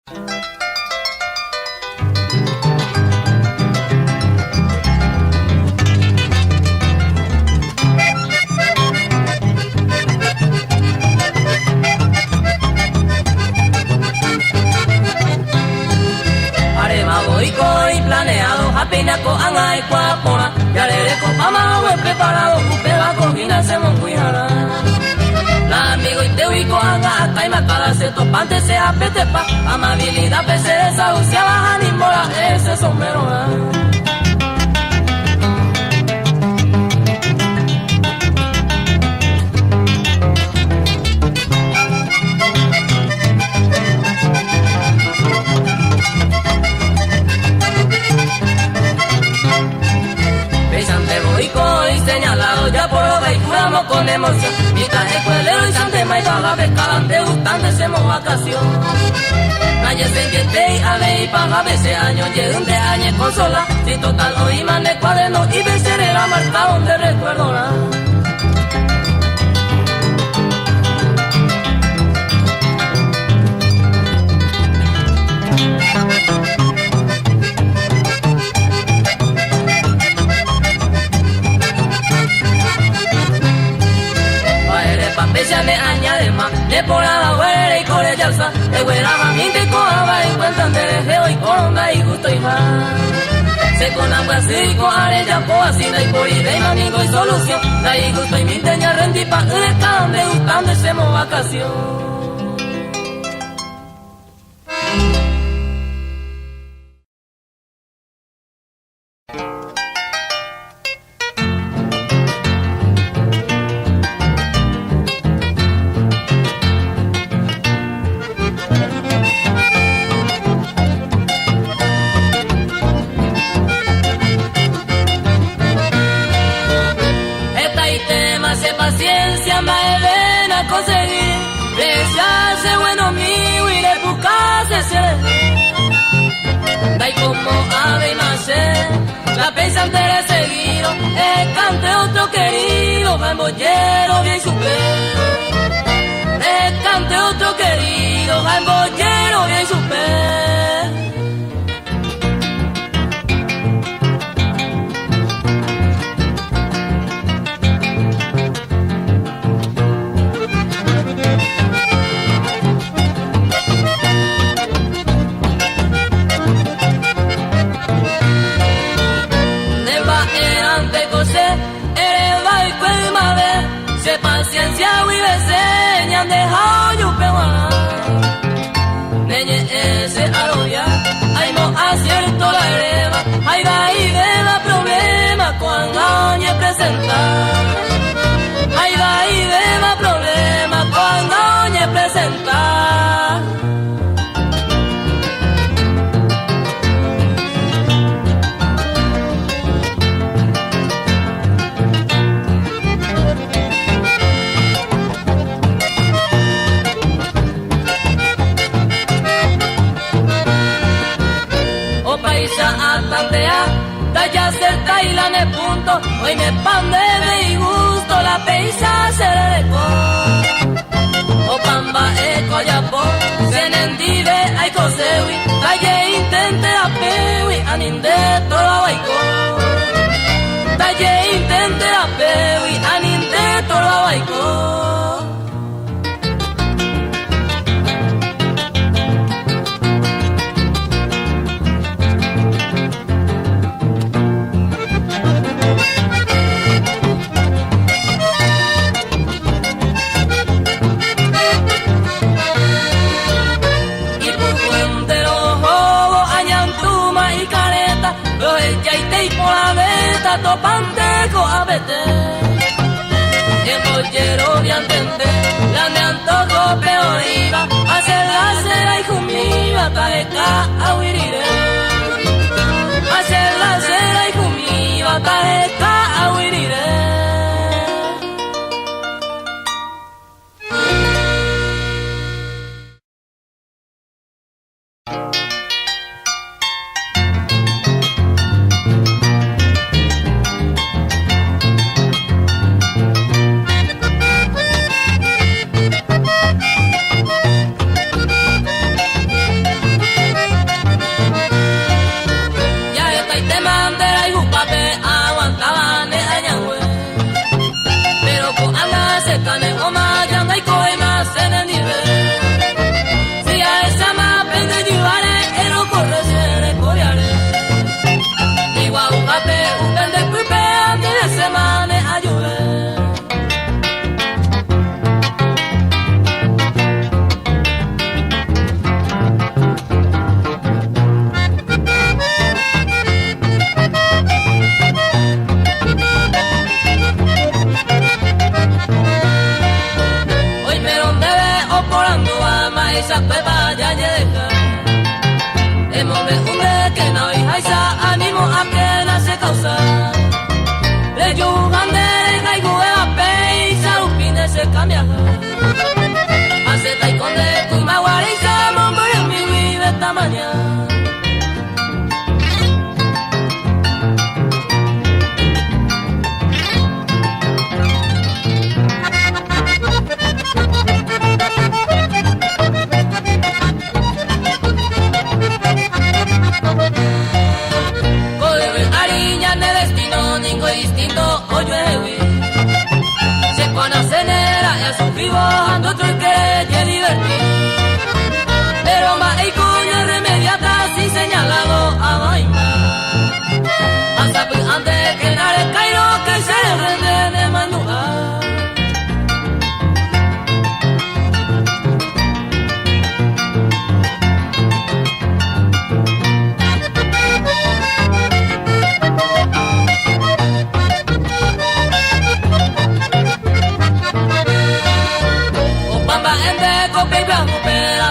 Y planeado, apenas con anga y cuapona, ya le dejo mamá buen preparado, cupe va cogina se moncuijara. La amigo y te ubico anga, hasta y matada se topante se apetepa, amabilidad pese esa usia baja ni mora, ese sombrero. Señalado ya por lo que juramos con emoción. Mitad escuelero y santema y vaga pescadante gustante hacemos vacación. Nadie se entiende y ave y paga veces años llegan de años consola. Si total hoy mande cuaderno y venceré la marca donde recuerdo nada. Ya me añade más, le pone a la huele y corre ya alza, le huele a mí te coja, encuentran de deseo y con onda y gusto y más. Se con agua así, con arella, así, no hay por idea y manigo y solución, da y gusto y mi teña rendí pa' el can, de gustando hacemos vacación. Paciencia me ven a conseguir, desearse bueno mío y de buscarse ser. Da y como ave y nacer, la pensante de seguido, el cante otro querido, gambollero bien super. El cante otro querido, gambollero bien super. Paciencia y veces han dejado yo peor. Neñe ese aroya, hay no acierto la hereba, hay va y beba problema cuando añe presentar. Hay va y beba problema cuando añe presentar. Ya cerca y la ne punto, hoy me pan de y gusto, la peisa se le decó. O pamba eco ya po, se nendive ay cosewi, talle intente a pewi, aninde todo baiko. Talle intente a pewi, aninde todo baiko. Topante coabete, el bollero de antente, la de antojo peor iba, hacer la cera y jumía, taeca a huirire. Hacer la cera y jumía, taeca a huirire. la mañana. Distinto oye se conocenera e sufrivo ando otro que divertir pero más y cuña remediata sin señalado a bailar hasta pues antes que nare cairo que se rende de manual.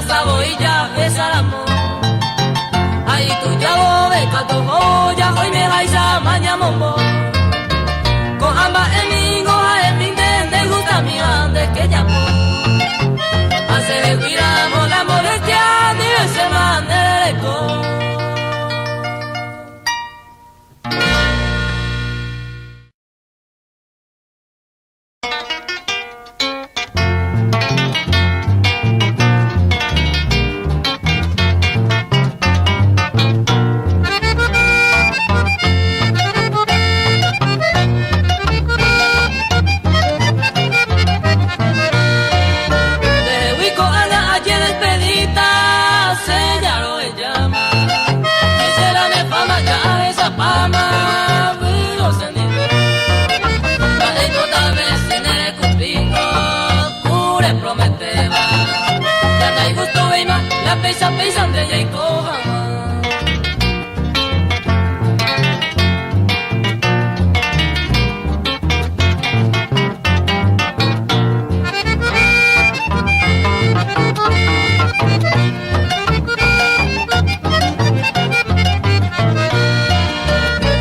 Saboilla de Salamo ahí tú ya ves canto joya hoy me vais a mañamombo con ambas amigos a el te gusta mi antes que llamo hace el viramos la molestia ni ese man del eco. Pesa de ella y coja.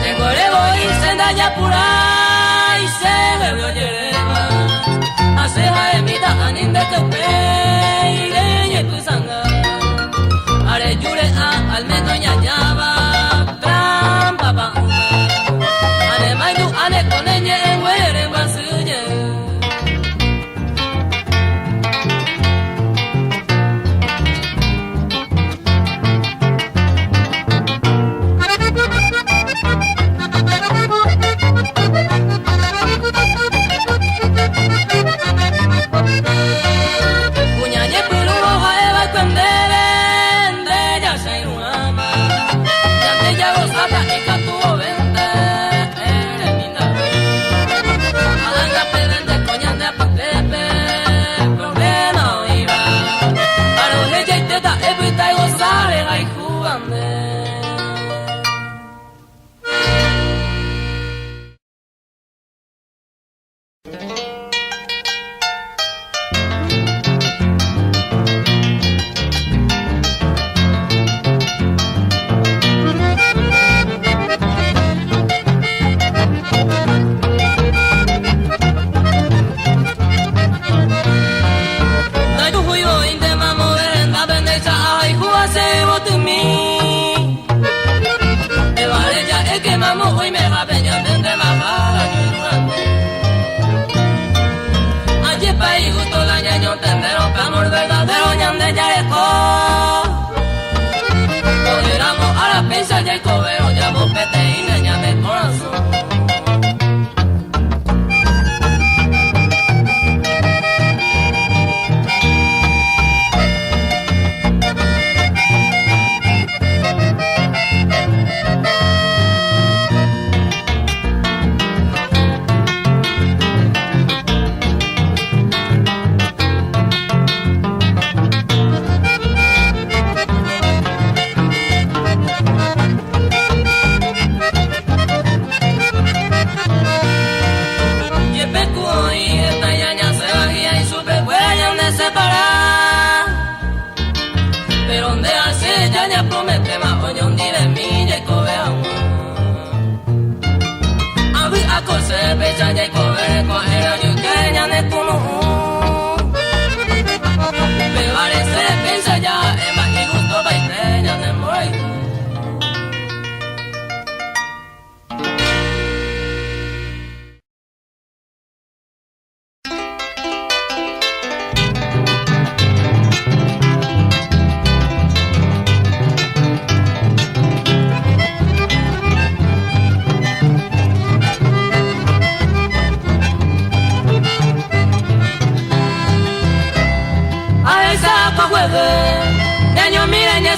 Tengo el y senda ya pura y se le vio lleva. Hace jaemita anin de que pe y leña y tu sanga. Are jure a almeno ñañaba trampa pa ane maidu ane konenye were basuye puñañe pulu hoja eva cuendere hoy me va a peñar de majara allí país gusto la ñaño tendero pa' amor verdadero ñande ya eco Cogeramos a la pinza y el cobero llamo pete y leña de corazón. Promete más oño un día de milla y cobe agua. Avi a corse pecha y cobe coger a yuqueña de tu no. Me parece pensa ya es más y gusto pa' y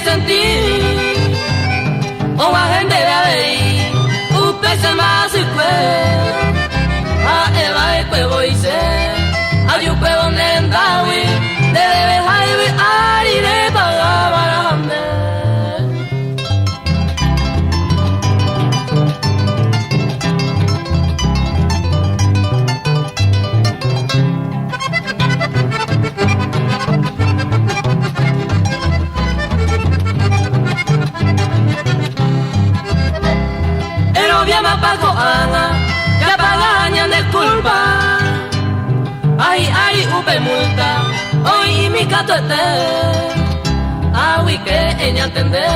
sentir o a gente de ahí u pese más y que a eva y cuevo y se hay un cuevo nendawi de debe hay ari de pagar hamne pago ana, ya pagañan de culpa. Ay, upe multa, hoy mi gato esté. Awi que ella entender,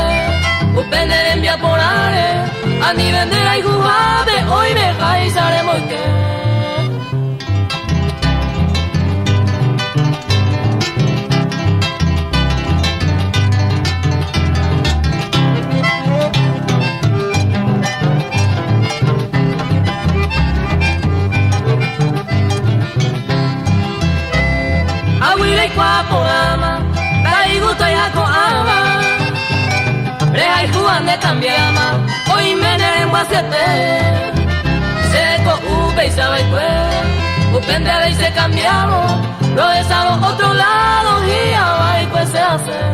upe ne envía por are, a ni vender ay jugabe, hoy me caizaremos que. Ama, dai gusto ya con ama, real Juan de cambiama, hoy me neren guasiete, seco upe y sabe que, upende y se cambiamos, lo besamos otro lado y ahora y pues se hace.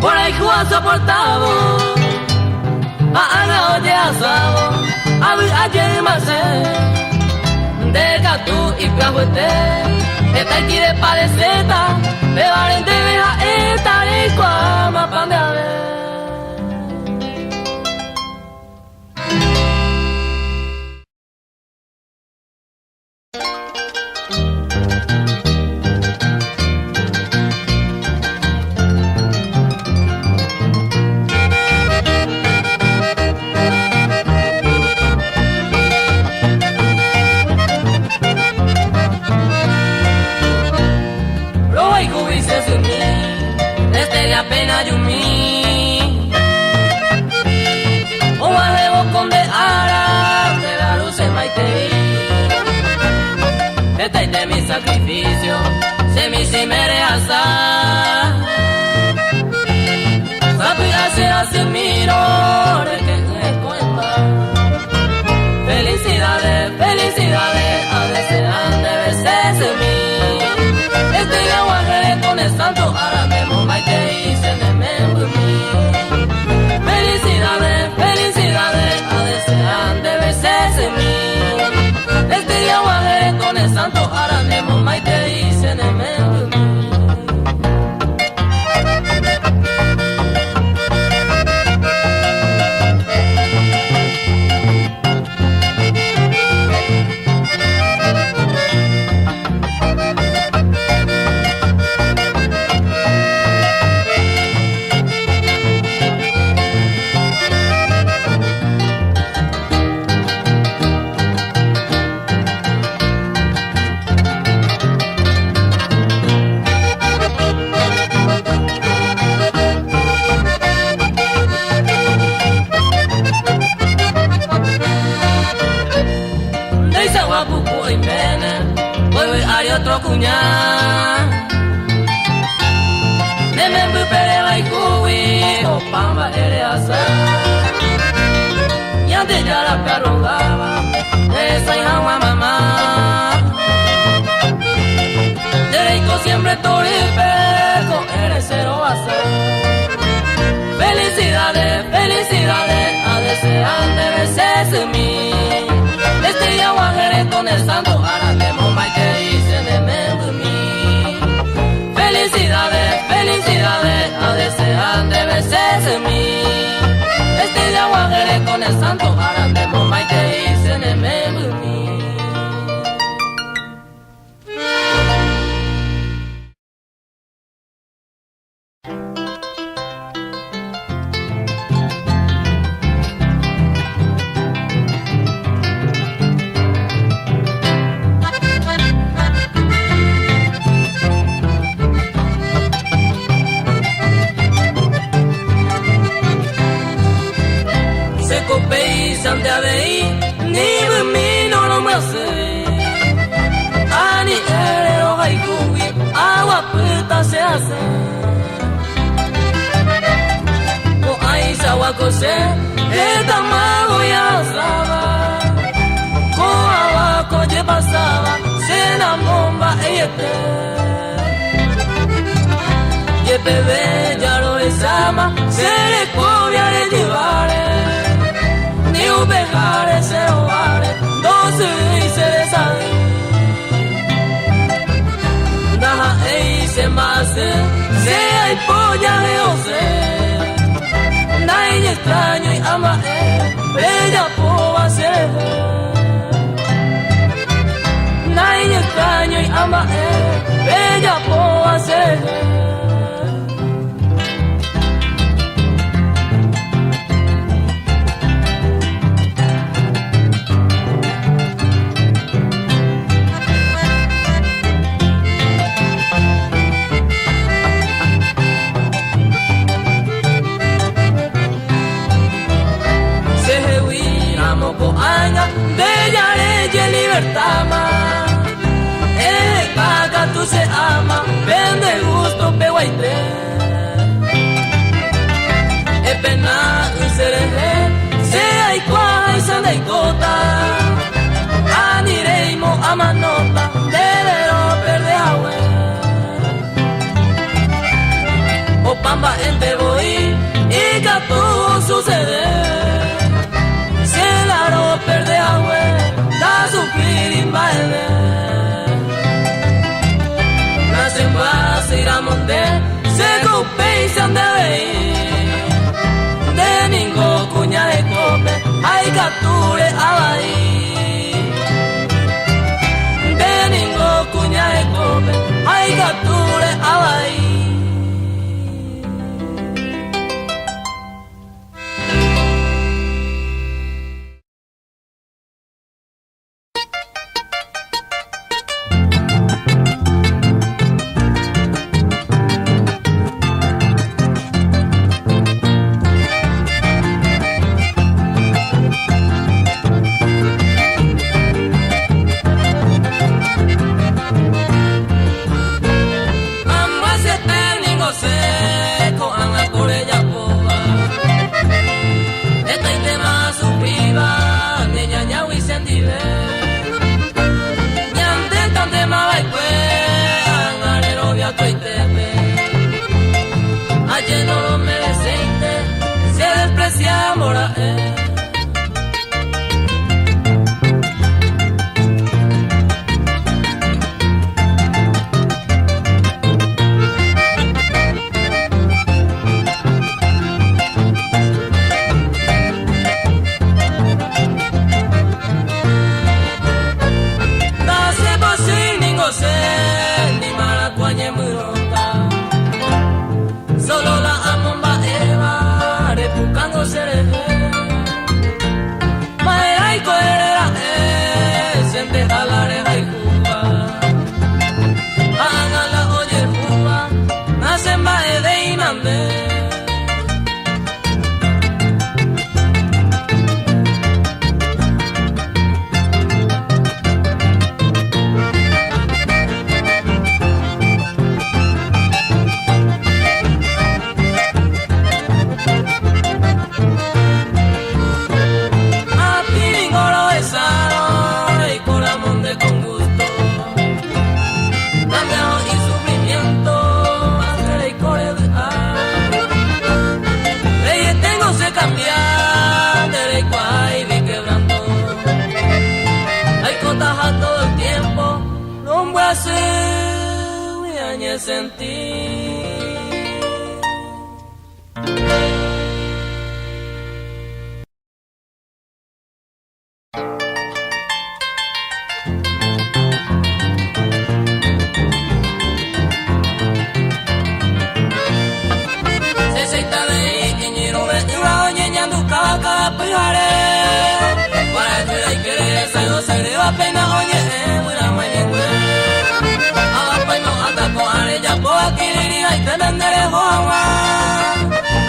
Por ahí Juan soportavo, a Ana oye asado, a ver ayer más de Catú y Plajuete, esta aquí de pareceta, de Valente veja esta y cuama pan de haber. Pena yumi o arrebo con de ara de la luz en maite esta es de mi sacrificio se mi si mere asa sabe hacer así miro de que me cuenta felicidades felicidades a desear de veces en mí este aguajere con el santo ara memo maite felicidades, felicidades, a desear de veces en mí. Este día guardé con el santo aranemo, maite dicen en mí. Otro cuñado de membu pere la ikuwi o pamba ere asa y antes ya la carrongaba esa hija mamá de rico siempre toripe con eres cero asa felicidades felicidades a desear de veces en mí este día guajere con el santo aranemo maite dicen de mí felicidades felicidades a desear de veces en mí este día guajere con el santo aranemo maite dicen de mí. se o aisa wakose eta mago ya saba ko abajo je pasaba se na bomba eyete ye bebé ya lo esama se le cobia de llevare ni ubegare se ovare doce y se desade daha ei se mase se hay polla de ose nai extraño y ama bella poba se nai extraño y ama bella poba se bella ley libertad más paga tú se ama vende gusto peguaite pena y seré se hay cual y sanda y gota anireimo a manota debero perder agua o pamba en voy y que todo sucede perde agua, da sufrir y baile. Nace en base ir a monte, se cope y se ande de ningún cuña de cope, hay capture a ahí. De ningún cuña de cope, hay capture a ahí.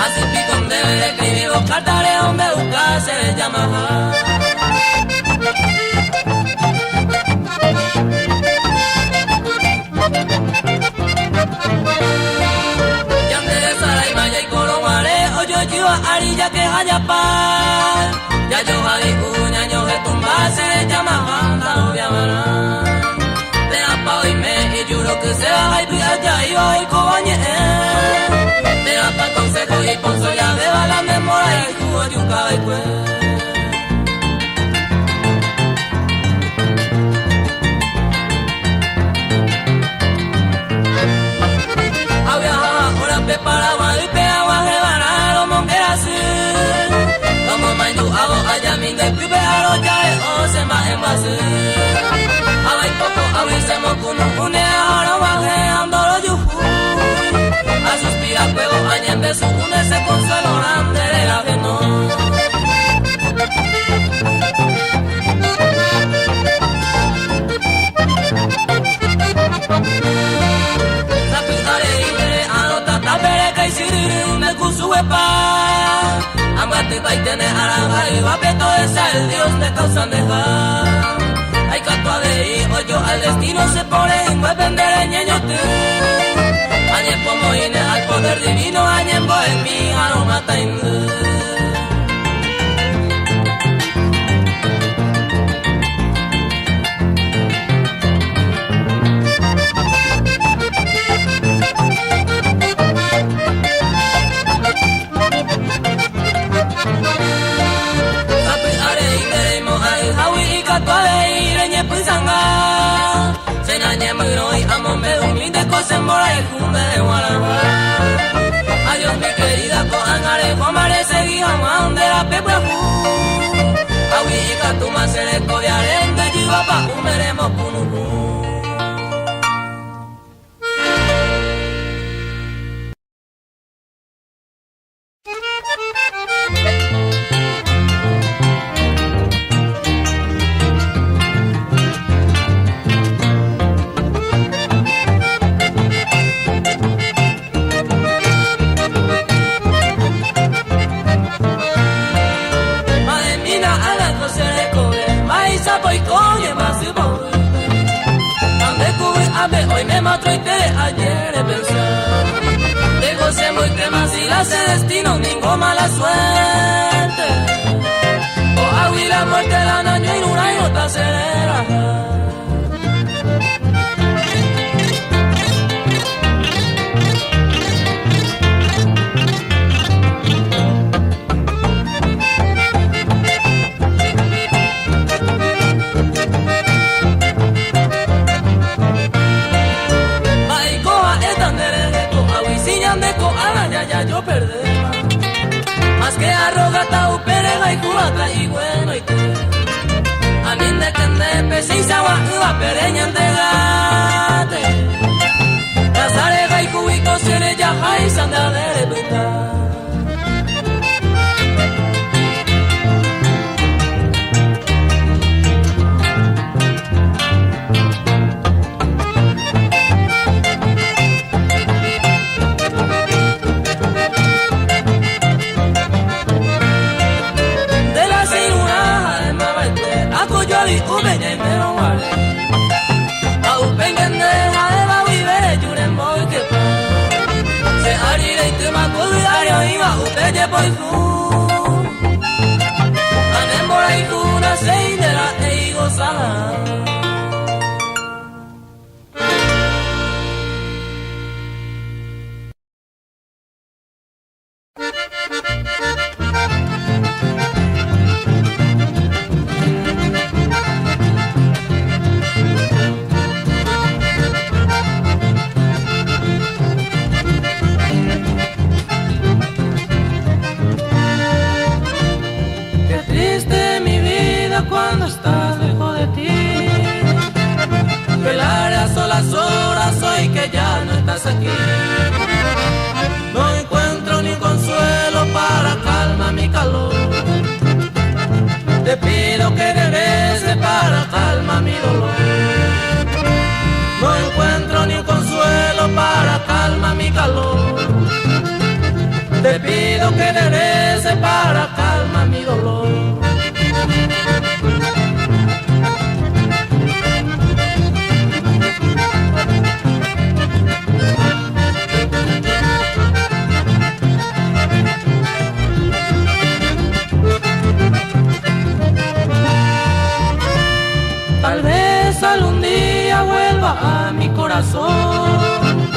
Así pico debe escribir los cartales donde buscar se le llama. ya que haya paz. Ya yo hay un año que tumbarse de llama banda no llamará. Te da pa' oírme y juro que se va a ir allá y hoy cobañe. Te da pa' consejo y ponzo ya beba la memoria y jugo de un cabecue. Para Guadalupe, agua de banano, mongueras. Como maindu, hago allá, mi de pipe, aro, ya es, o se más en base. Hago y poco, hago y se mo, cuno, une, ahora baje, ando, lo yuju. A suspira, fuego, añen, beso, une, se consuelo, grande, de la que no. Me cusuepa, amate baitene aranga y vapeto de sal, Dios me causa dejar. Hay catua de hijo, yo al destino se pone en depender en ñeñote. Añe como ine al poder divino, añe en mi aromata indu. Adiós mi querida, coangare, comare, seguí, amande la pepe, awi y catuma se le cobiaren, de jibapa, umeremos punuku. Hoy me mató y te ayer he pensado. De José muy crema si la hace destino, ninguna mala suerte. O agua y la muerte la naño y una y otra acelera. Ya yo perdí más que arrogata uperega y cubata y bueno y que a mí de que me pese y sagua uva pereña entregate casarega y cubico sere ya hay sanda de reputa. Boy, anemora y una seidera e gozada. Cuando estás lejos de ti, velaré a solas horas hoy que ya no estás aquí. No encuentro ni consuelo para calmar mi calor. Te pido que regreses para calmar mi dolor. No encuentro ni consuelo para calmar mi calor. Te pido que regreses para calmar mi dolor. corazón,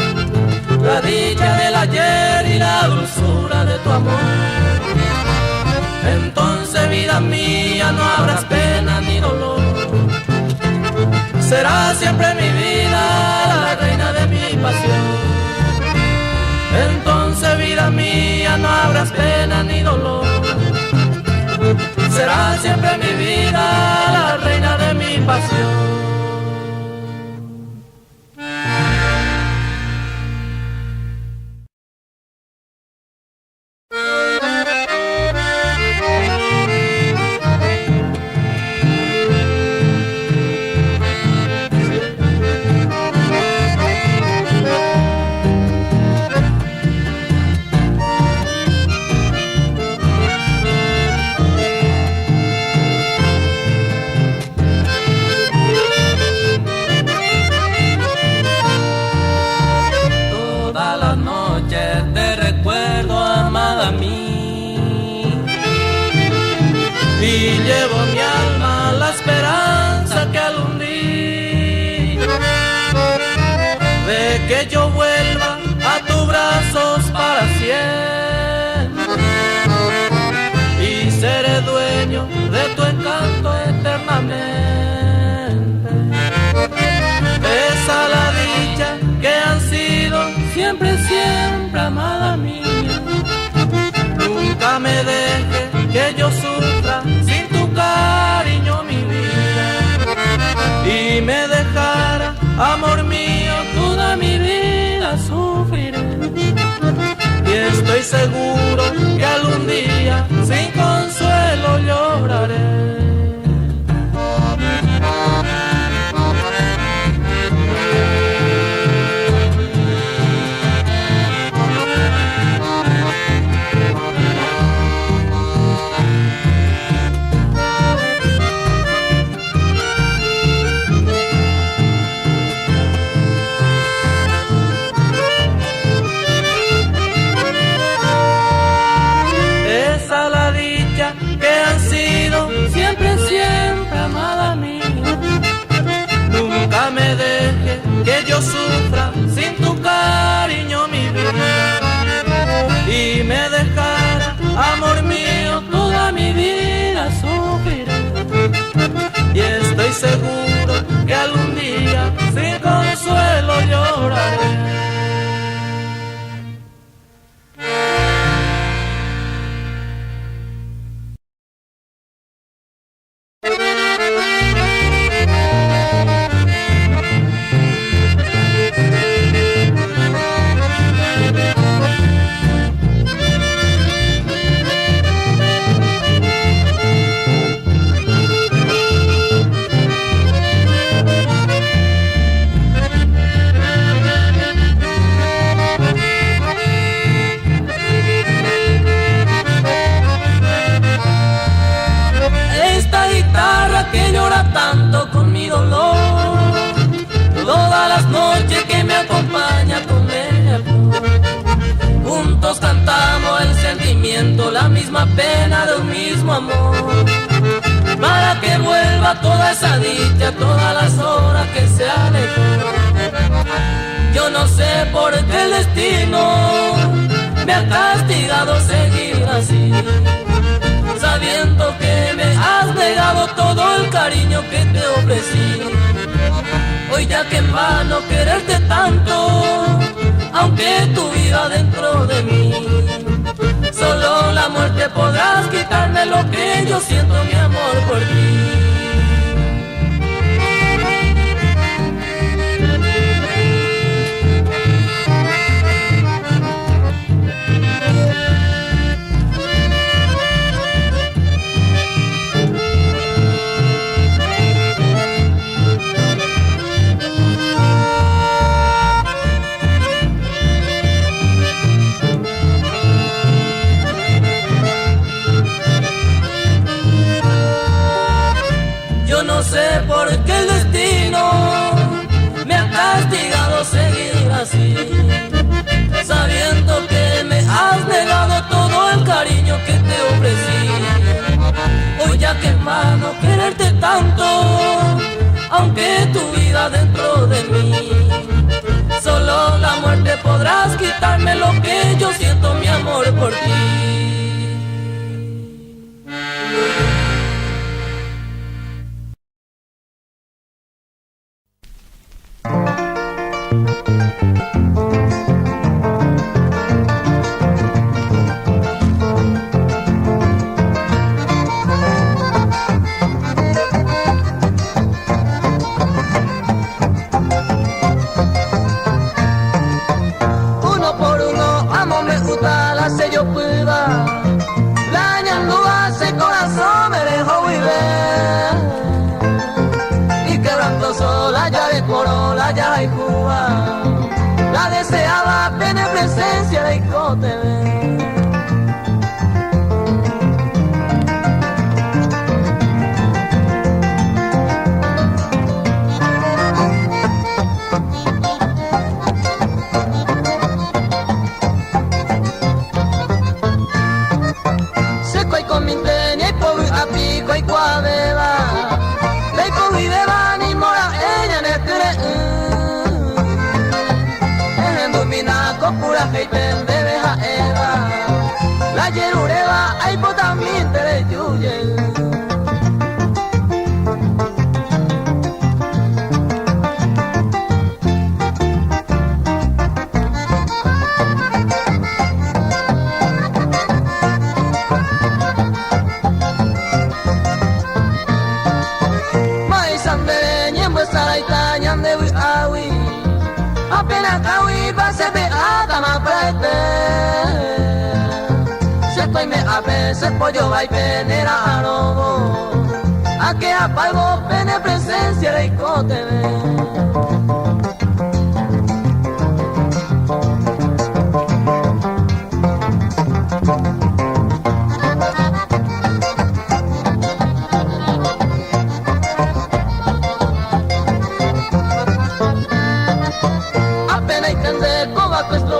la dicha del ayer y la dulzura de tu amor. Entonces, vida mía, no habrás pena ni dolor. Serás siempre mi vida, la reina de mi pasión. Entonces, vida mía, no habrás pena ni dolor. Serás siempre mi vida, la reina de mi pasión. Y llevo en mi alma la esperanza que aludí de que yo vuelva a tus brazos para siempre y seré dueño de tu encanto eternamente. Esa la dicha que han sido siempre, siempre, amada mía. Nunca me dejes que yo sufra sin tu cariño, mi vida, y me dejara, amor mío, toda mi vida sufriré. Y estoy seguro que algún día sin consuelo lloraré. Siempre, siempre, amada mía, nunca me dejes que yo sufra sin tu cariño, mi vida, y me dejara, amor mío, toda mi vida sufriré. Y estoy seguro que algún día sin consuelo lloraré. Que llora tanto con mi dolor, todas las noches que me acompaña con ella. Juntos cantamos el sentimiento, la misma pena de un mismo amor, para que vuelva toda esa dicha, todas las horas que se alejó. Yo no sé por qué el destino me ha castigado seguir así, sabiendo que me has negado todo el cariño que te ofrecí. Hoy ya que en vano quererte tanto, aunque tu vida dentro de mí, solo la muerte podrás quitarme lo que yo siento, mi amor, por ti. No sé por qué el destino me ha castigado seguir así, sabiendo que me has negado todo el cariño que te ofrecí. Hoy ya que en vano quererte tanto, aunque tu vida dentro de mí, quitarme lo que yo siento, mi amor, por ti. La deseaba tener presencia de Icotebe. Seco y con mintenia y pobre a pico y cuadeba. De y beba ni mora ella en el pura heipen de beja eva la yerureba hay también te le yuye maisan de ñembo saraita ñande wi awi apenas kawi pase be atama prete se estoy me a veces pollo va y penera a robo a que apalgo pene presencia de Icotebe.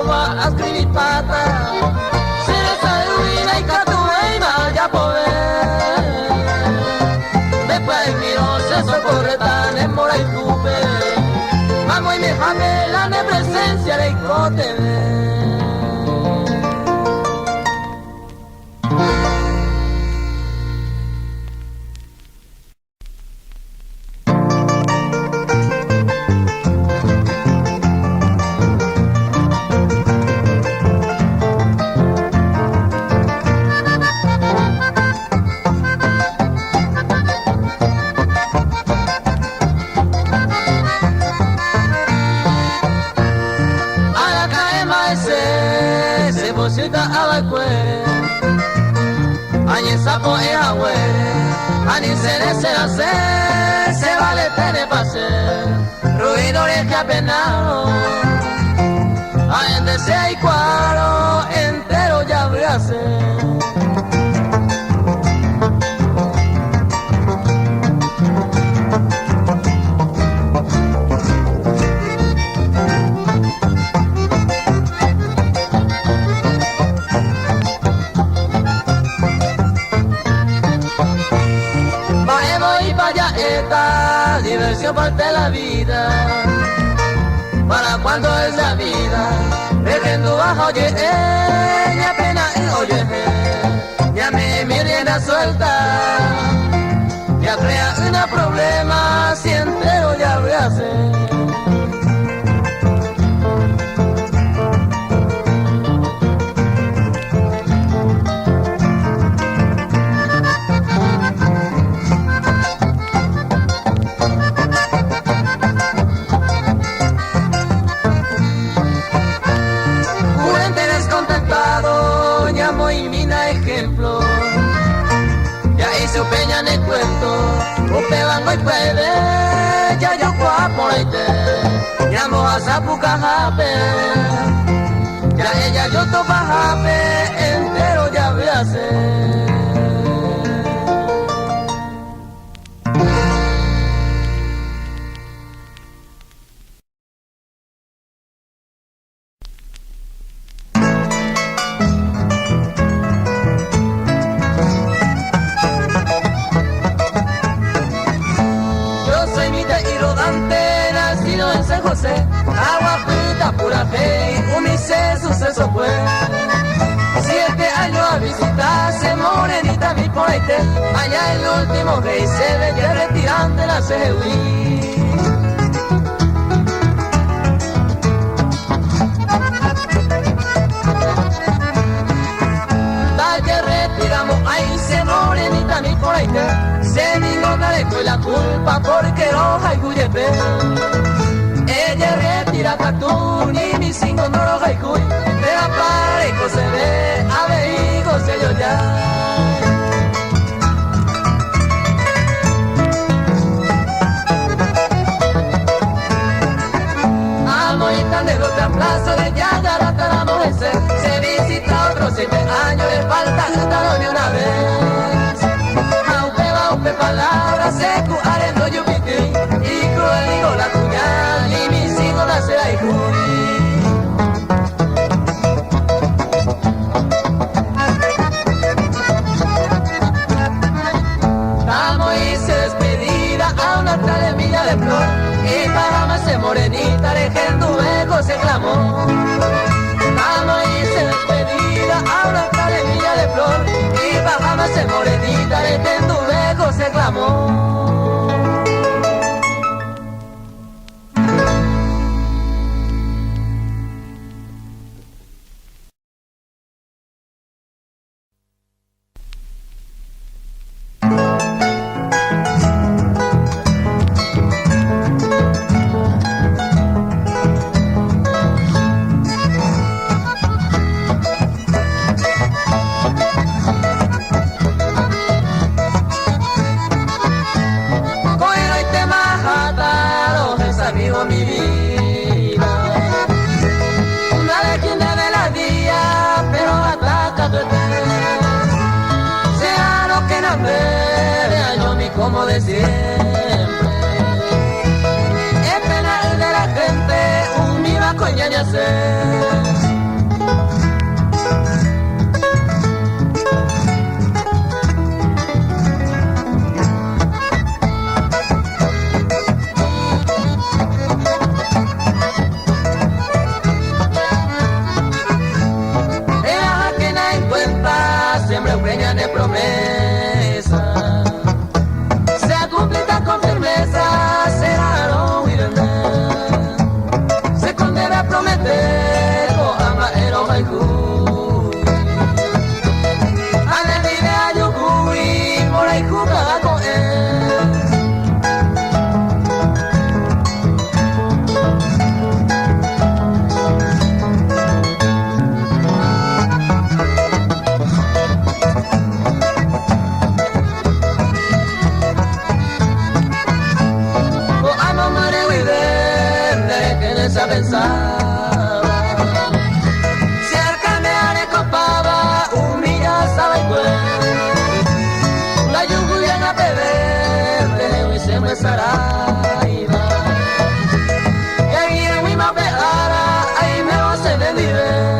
A escribir pata, se le sale huida y catuve y vaya a poder. Después miro, se socorre tan en mora y tupe. Vamos y me jame la de presencia de Icotebe. Añe sapo e agüe, ani se vale tener pase, ruidores que apenado, aende se hay cuaro, entero ya abrace. Diversión parte la vida, para cuando es la vida, dejando bajo oye, ya pena oye, ya me rienda suelta, ya crea un problema, si entero ya abrace. Se peña en el cuento, upe bango y puede, ya yo guapo y te, llamo a Zapuca Jape, ya ella yo topa Jape, entero ya voy a hacer. José, agua frita, pura fe, un miseso suceso fue 7 años a visitarse morenita mi poete. Allá el último rey se veía retirando de la CGUI. Que retiramos, ahí se morenita mi poete. Se digo no le fue la culpa porque roja y cuyepe. Ella retira catún y mis cinco no roja y cuy. Pero aparezco se ve, a ver hijo se yo ya. Amo y tan de otra plaza de ya hasta la mujer se visita otros 7 años de falta juntarlo de una vez. Aupe palabras se cuare no yo piti y cruel digo la cuñal y mis hijos la será y Vamos y se despedida a una tal milla de flor y para se morenita de gentuveco se clamó. Vamos y se despedida a una calemilla de flor y bajamos en morenita de tenduvejo se clamó. Como de siempre, es penal de la gente, un viva coñaña Deja que nadie en cuenta, siempre preñan de promesa. Con firmeza será no irme. Se condena a prometer o ama el haiku. Ale vive a yukui por ahí jugada con él. Pensaba si al cambiar de copaba humilla sabe pues la lluvia en la bebé y se me saraiba que bien mi ma pegara ahí me va a se le vive.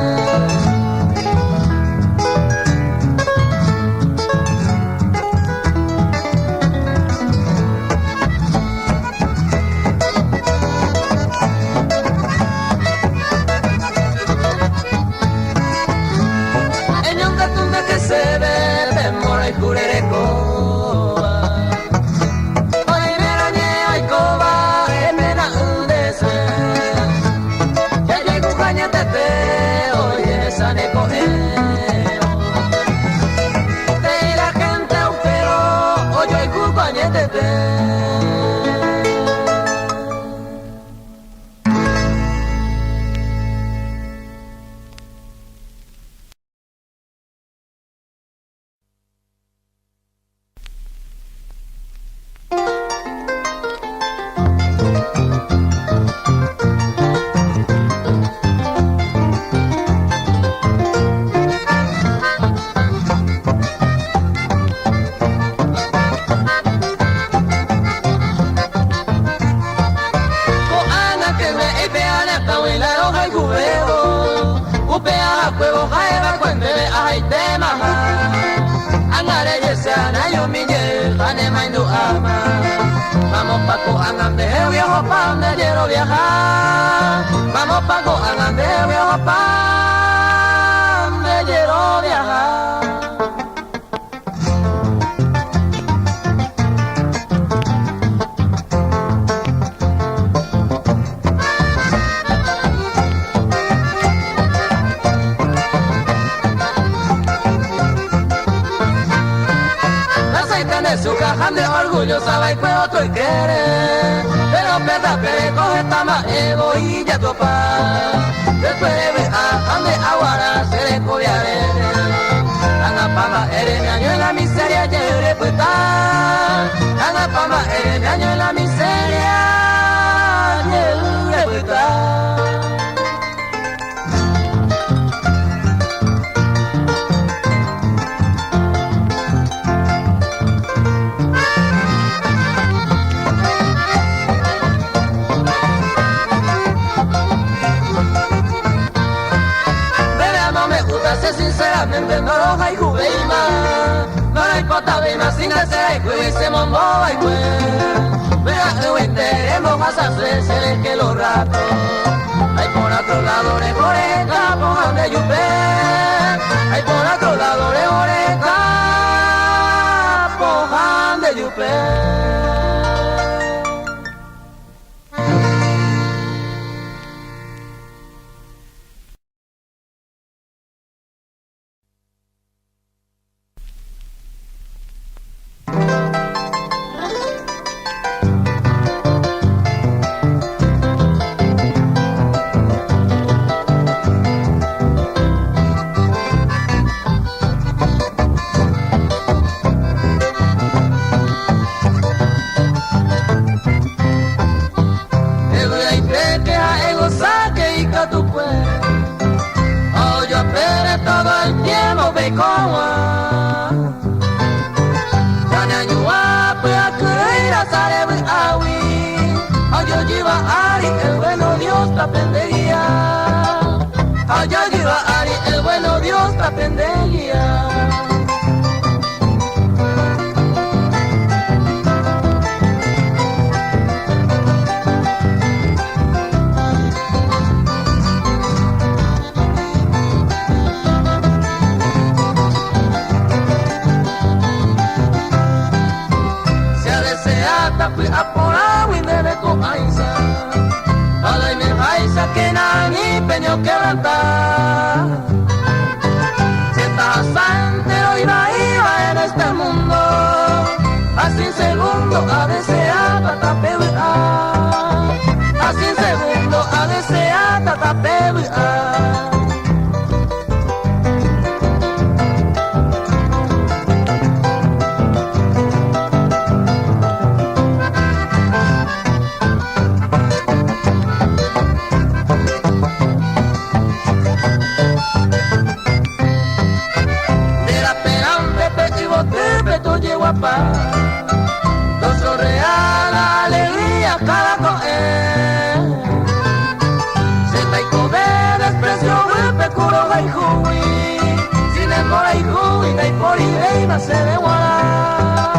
Vamos pa' Coan de viejo pa' donde quiero viajar. Vamos pa' Coan de viejo pa' quiero viajar. Su caja de orgullo sabe que otro y quiere, pero peta pere coge tama ego y ya topa. Después de ver a ande aguara se le cobiare. Anga pama ere mi año en la miseria lleve puesta. Anga pama ere mi año en la miseria lleve puesta. Sinceramente no lo hay jubeima, no lo importa beima sin hacer hay se mombo hay vea el enteremos a hacerse el que los ratos hay por otro lado de oreja pongan de yupe hay por otro lado de oreja pongan de yupe. El bueno Dios te aprendería. Allá lleva Ari, el bueno Dios te aprendería. Se ha deseado pues a por agua y debe con Aiza. Que nadie peño que levantar. Si estás santero iba en este mundo, así segundo a desear tatapea. Así segundo a desear tatapea. Doso real, alegría, cada coe. Se taiko de desprecio, golpe, curo, gaihui. Sin emora y hui, nay por ideima se de guara.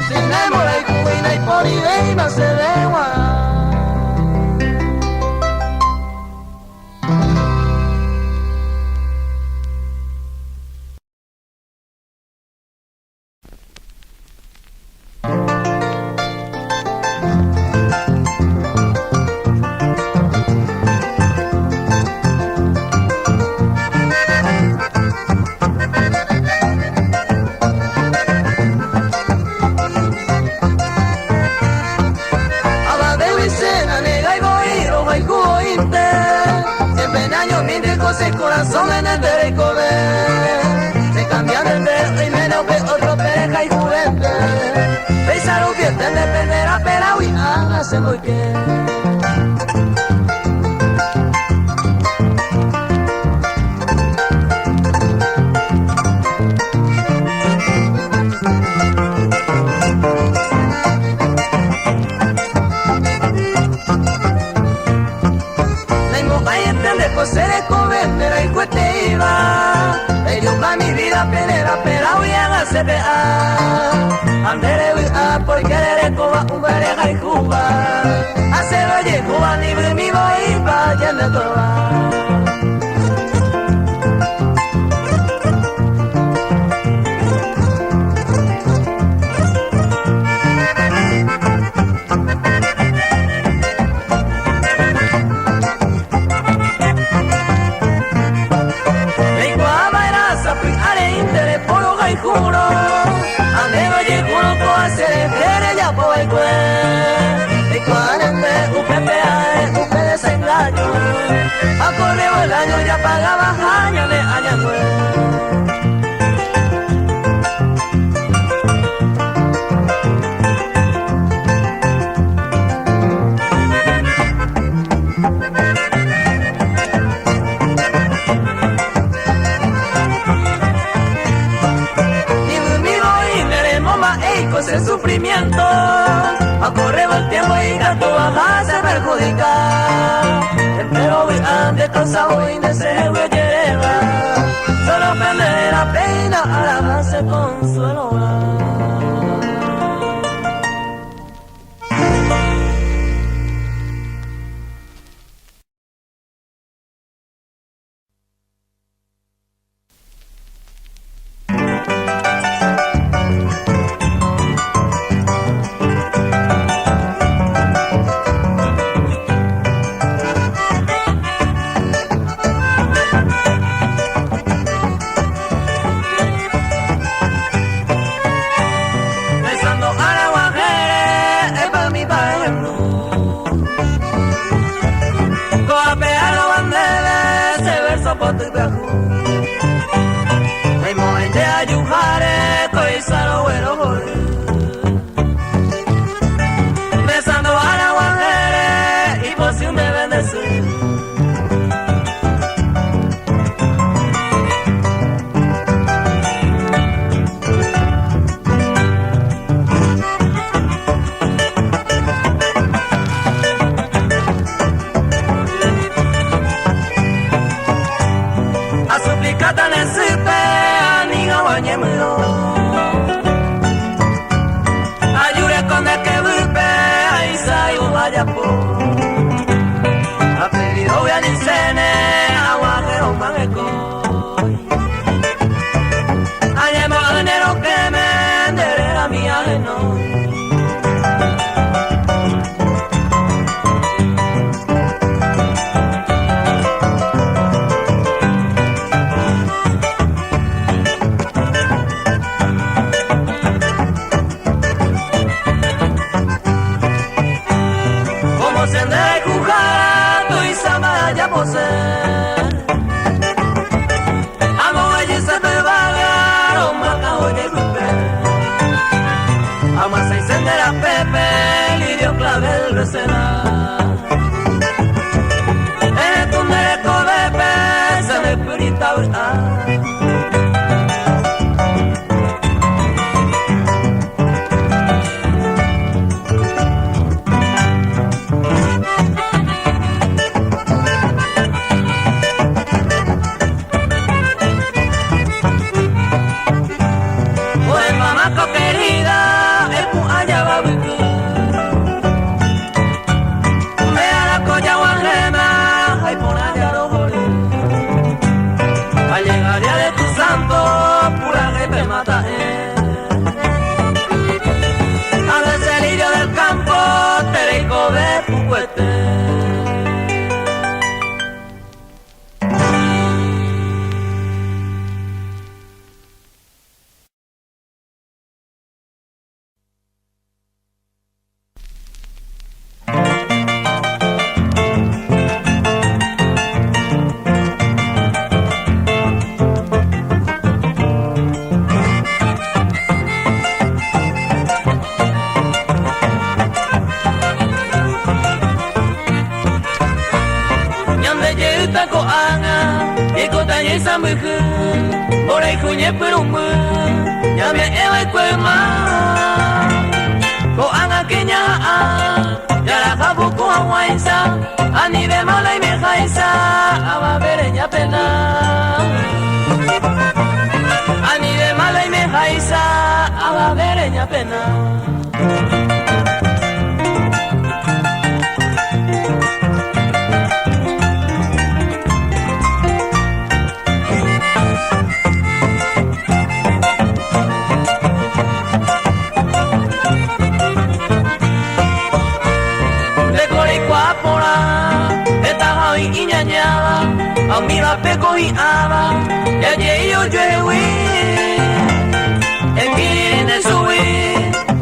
Sin emora y hui, nay por ideima se de guara. El corazón en el derecho se cambian el verde y menos ve otro pereja y juguete. Pensaron que te de perder a pera y hágase muy bien. Se le convenderá y cuete iba. Ellos va mi vida penera, pero hoy hágase vea. Andere a porque le coba un pareja y juba. Hace oye Cuba libre mi voy pa' llena toda. ha corrido el año, ya pagaba años de años nuevos. El sufrimiento, a correr el tiempo y gato baja se perjudica. Pero voy ante causa hoy deseo que lleva, solo perder la pena a la base consuelo.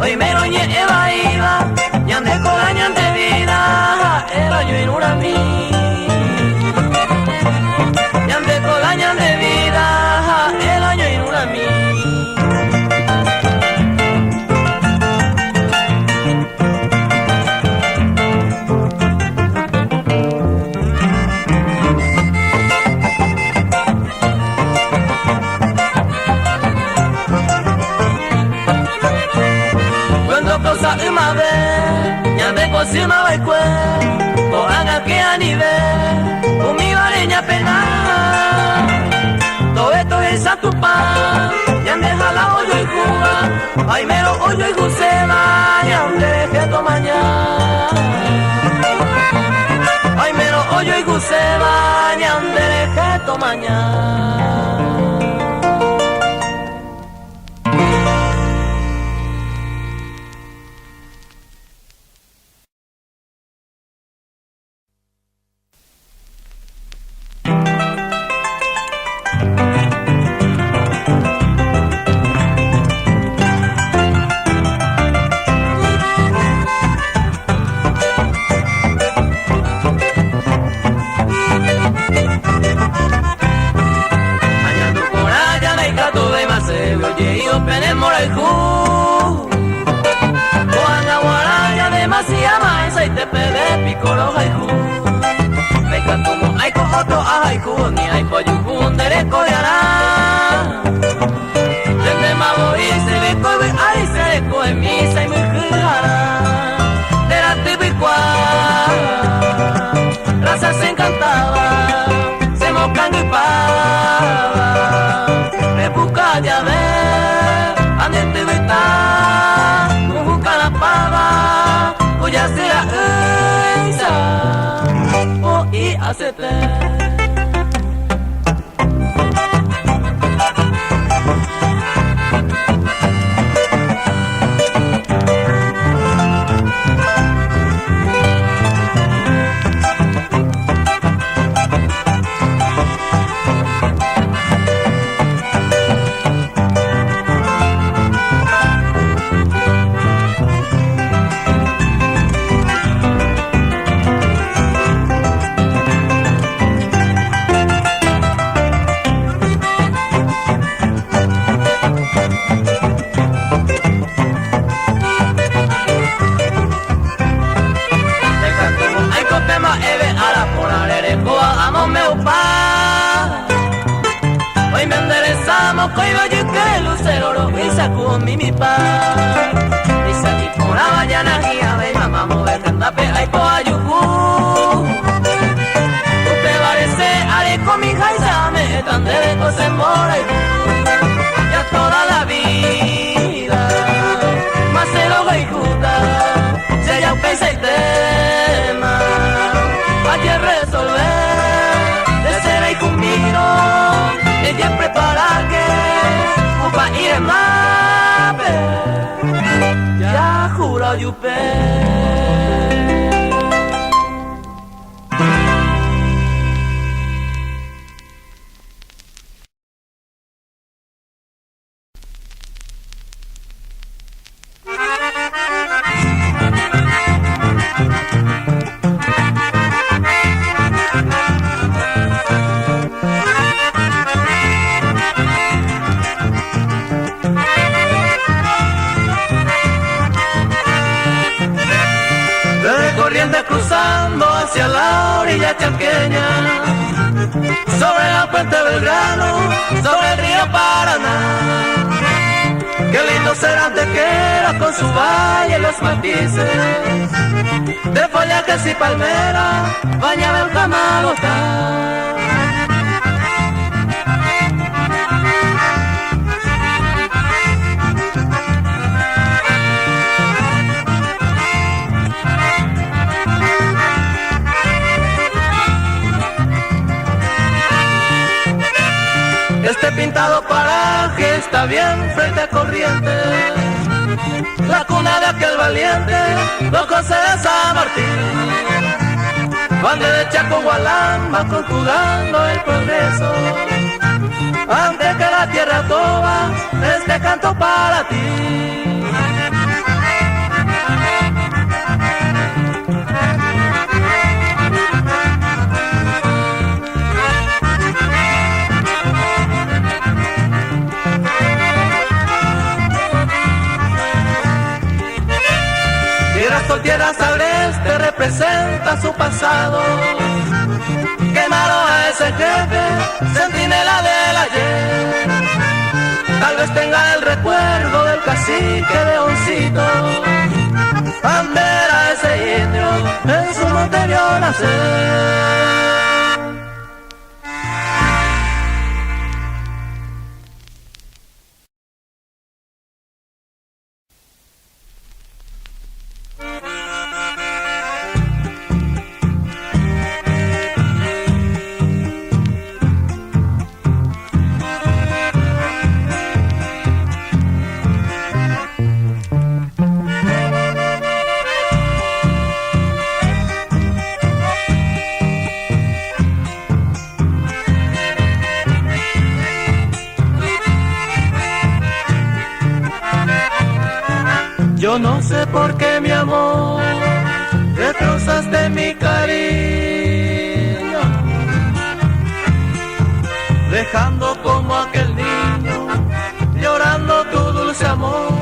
Hoy me lo lleva iba, ñande con la ñande vida, era yo en una mí. sima baikwe Kohanga que a nivel Umi vareña pena Todo esto es a tu pa Yan deja la hoyo y juga Ay mero hoyo y gusema Yan deje to mañana Ay mero hoyo y gusema Yan deje to mañana Cruzando hacia la orilla chanqueña, sobre la puente Belgrano, sobre el río Paraná. Qué lindo será Antequera con su valle, los matices de follajes y palmeras, bañaba el Camalotá. Este pintado paraje está bien frente a Corrientes, la cuna de aquel valiente, don José de San Martín. Donde de Chaco Gualán va conjugando el progreso, antes que la tierra toda, este canto para ti. Tierras Agreste representa su pasado, quemaron a ese jefe, centinela del ayer. Tal vez tenga el recuerdo del cacique Leoncito, bandera ese indio como te vio nacer. Yo no sé por qué, mi amor, destrozaste mi cariño, dejando como aquel niño, llorando tu dulce amor.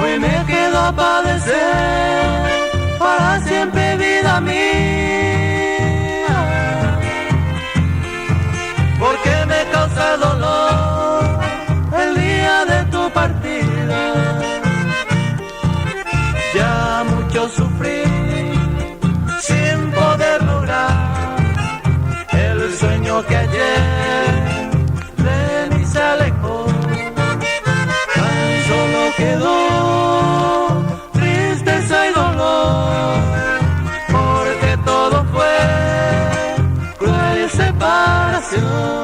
Hoy me quedo a padecer para siempre, vida mía, porque me causa dolor el día de tu partida. Ya mucho sufrí sin poder lograr el sueño que ayer de mí se alejó. Tan solo quedó tristeza y dolor, porque todo fue cruel separación.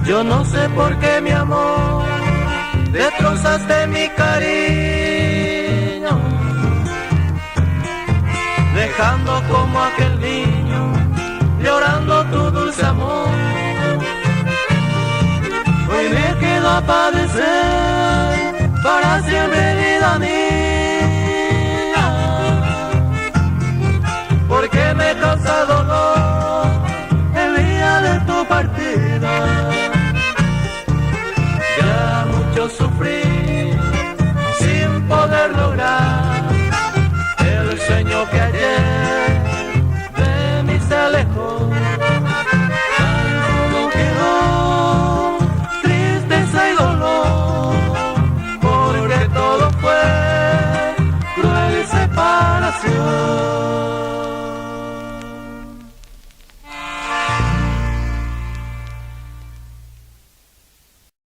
Yo no sé por qué, mi amor, destrozaste mi cariño, dejando como aquel niño, llorando tu dulce amor. Hoy me quedo a padecer para siempre, vida mía, porque me causa dolor el día de tu partida. Yo sufrí sin poder lograr el sueño que ayer de mí se alejó. Tan solo quedó tristeza y dolor, porque todo fue cruel separación.